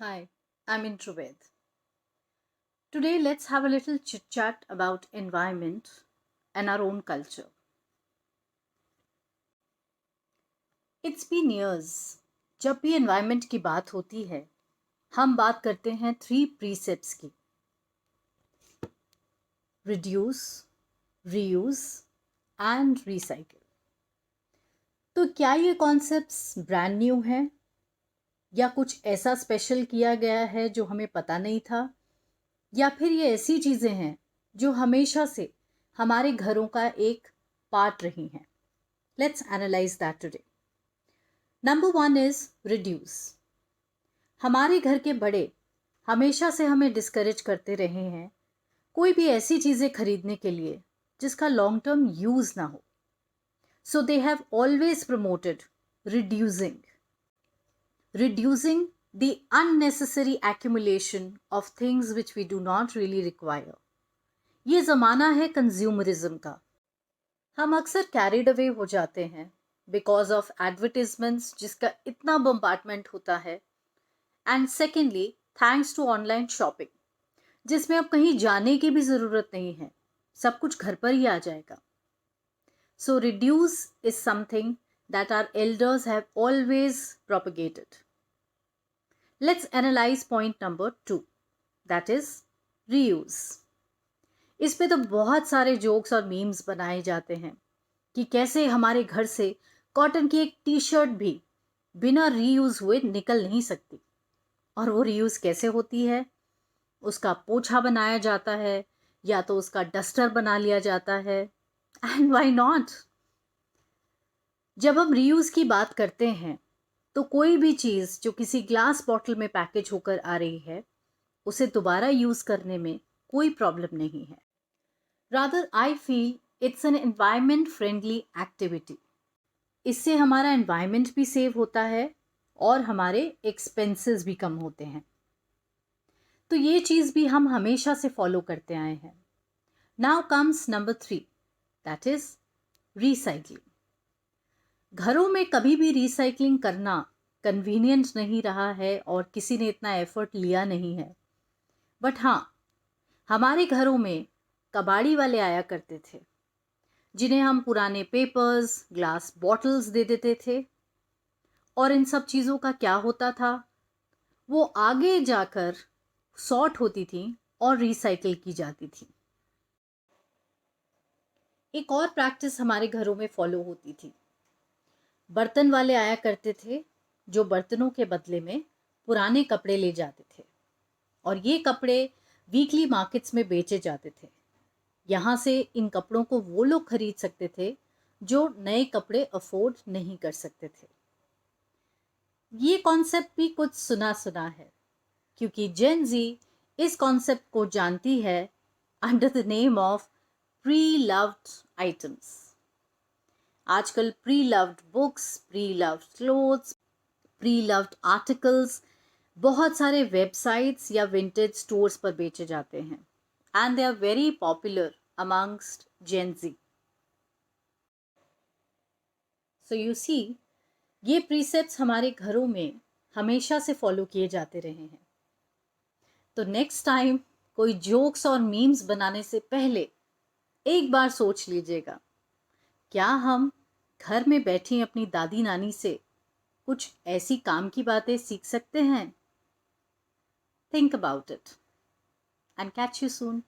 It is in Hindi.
Hi, I'm Introved. Today, let's have a little chit chat about environment and our own culture. It's been years. जब भी environment की बात होती है, हम बात करते हैं 3 precepts की: reduce, reuse and recycle. तो क्या ये कॉन्सेप्ट्स ब्रांड न्यू हैं या कुछ ऐसा स्पेशल किया गया है जो हमें पता नहीं था, या फिर ये ऐसी चीज़ें हैं जो हमेशा से हमारे घरों का एक पार्ट रही हैं? Let's analyze that today. Number 1 is reduce. हमारे घर के बड़े हमेशा से हमें डिस्करेज करते रहे हैं कोई भी ऐसी चीज़ें खरीदने के लिए जिसका लॉन्ग टर्म यूज़ ना हो. So they have always promoted reducing. Reducing the unnecessary accumulation of things which we do not really require. ये ज़माना है कंज्यूमरिज्म का. हम अक्सर कैरिड अवे हो जाते हैं बिकॉज ऑफ एडवर्टिजमेंट्स जिसका इतना बम्बार्टमेंट होता है, and secondly thanks to online shopping जिसमें अब कहीं जाने की भी ज़रूरत नहीं है, सब कुछ घर पर ही आ जाएगा. So reduce is something that our elders have always propagated. Let's analyze point number 2, that is reuse. इस पे तो बहुत सारे जोक्स और मीम्स बनाए जाते हैं कि कैसे हमारे घर से कॉटन की एक टी शर्ट भी बिना रीयूज हुए निकल नहीं सकती. और वो रीयूज कैसे होती है? उसका पोछा बनाया जाता है या तो उसका डस्टर बना लिया जाता है. And why not? जब हम रीयूज की बात करते हैं तो कोई भी चीज़ जो किसी ग्लास बॉटल में पैकेज होकर आ रही है उसे दोबारा यूज़ करने में कोई प्रॉब्लम नहीं है. Rather, I feel it's an environment friendly activity. इससे हमारा environment भी सेव होता है और हमारे expenses भी कम होते हैं. तो ये चीज़ भी हम हमेशा से फॉलो करते आए हैं. Now comes number 3, that is recycling. घरों में कभी भी रिसाइकलिंग करना कन्वीनियंट नहीं रहा है और किसी ने इतना एफर्ट लिया नहीं है. बट हाँ, हमारे घरों में कबाड़ी वाले आया करते थे जिन्हें हम पुराने पेपर्स, ग्लास बॉटल्स दे देते थे. और इन सब चीज़ों का क्या होता था? वो आगे जाकर सॉर्ट होती थी और रिसाइकिल की जाती थी. एक और प्रैक्टिस हमारे घरों में फॉलो होती थी. बर्तन वाले आया करते थे जो बर्तनों के बदले में पुराने कपड़े ले जाते थे और ये कपड़े वीकली मार्केट्स में बेचे जाते थे. यहाँ से इन कपड़ों को वो लोग खरीद सकते थे जो नए कपड़े अफोर्ड नहीं कर सकते थे. ये कॉन्सेप्ट भी कुछ सुना सुना है क्योंकि जेन जी इस कॉन्सेप्ट को जानती है under the name of pre loved items. आजकल pre loved books, pre loved clothes, pre loved articles बहुत सारे वेबसाइट्स या विंटेज स्टोर्स पर बेचे जाते हैं and they are very popular amongst Gen Z. So you see, ये precepts हमारे घरों में हमेशा से फॉलो किए जाते रहे हैं. तो नेक्स्ट टाइम कोई जोक्स और मीम्स बनाने से पहले एक बार सोच लीजिएगा, क्या हम घर में बैठी अपनी दादी नानी से कुछ ऐसी काम की बातें सीख सकते हैं? Think about it and catch you soon.